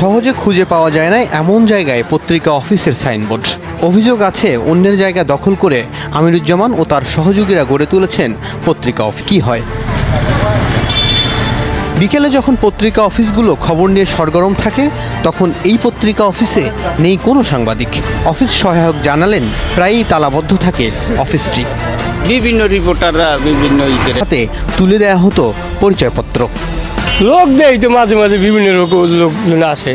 সহজে খুঁজে পাওয়া যায় না এমন জায়গায় পত্রিকা অফিসের সাইনবোর্ড। অভিযোগ আছে অন্যের জায়গা দখল করে আমিরুজ্জামান ও তার সহযোগীরা গড়ে তুলেছেন পত্রিকা অফিস। কি হয়? বিকেলে যখন পত্রিকা অফিসগুলো খবর নিয়ে সরগরম থাকে তখন এই পত্রিকা অফিসে নেই কোনো সাংবাদিক। অফিস সহায়ক জানালেন প্রায়ই তালাবদ্ধ থাকে অফিসটি। বিভিন্ন রিপোর্টাররা বিভিন্ন হাতে তুলে দেয়া হতো পরিচয়পত্র। লোক দেয় তো মাঝে মাঝে বিভিন্ন লোকজন আসে,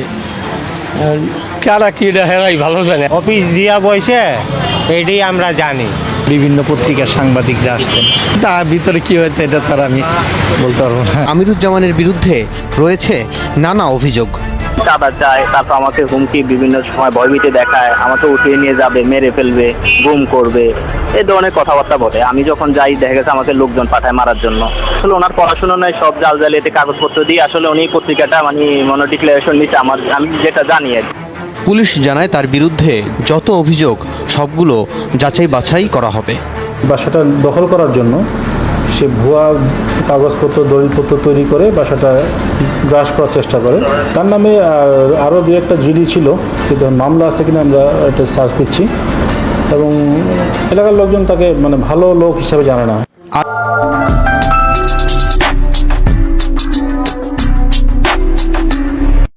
কারা কি এটা হেরাই ভালো জানে। অফিস দিয়া বইছে এটাই আমরা জানি। বিভিন্ন পত্রিকার সাংবাদিকরা আসতেন, তার ভিতরে কি হয়তো এটা তার আমি বলতে পারবো না। আমিরুজ্জামানের বিরুদ্ধে রয়েছে নানা অভিযোগ। চাঁদা চায়, তারপর আমাকে হুমকি বিভিন্ন সময় ভয়ভীতি দেখায়, আমাকে উঠিয়ে নিয়ে যাবে, মেরে ফেলবে, গুম করবে, এই ধরনের কথাবার্তা বলে। আমি যখন যাই দেখা গেছে আমাকে লোকজন পাঠায় মারার জন্য। আসলে ওনার পড়াশোনা নয়, সব জাল জালিয়াতি কাগজপত্র দিয়ে আসলে উনি পত্রিকাটা মানে ডিক্লারেশন নিচ্ছে আমি যেটা জানি আর কি। পুলিশ জানায় তার বিরুদ্ধে যত অভিযোগ সবগুলো যাচাই বাছাই করা হবে। বাসাটা দখল করার জন্য সে ভুয়া কাগজপত্র দলিলপত্র তৈরি করে বাসাটা গ্রাস করার চেষ্টা করে। তার নামে আরও দু একটা জিডি ছিল, কিন্তু মামলা আছে কিনা আমরা এটা সার্চ দিচ্ছি, এবং এলাকার লোকজন তাকে মানে ভালো লোক হিসাবে জানে না।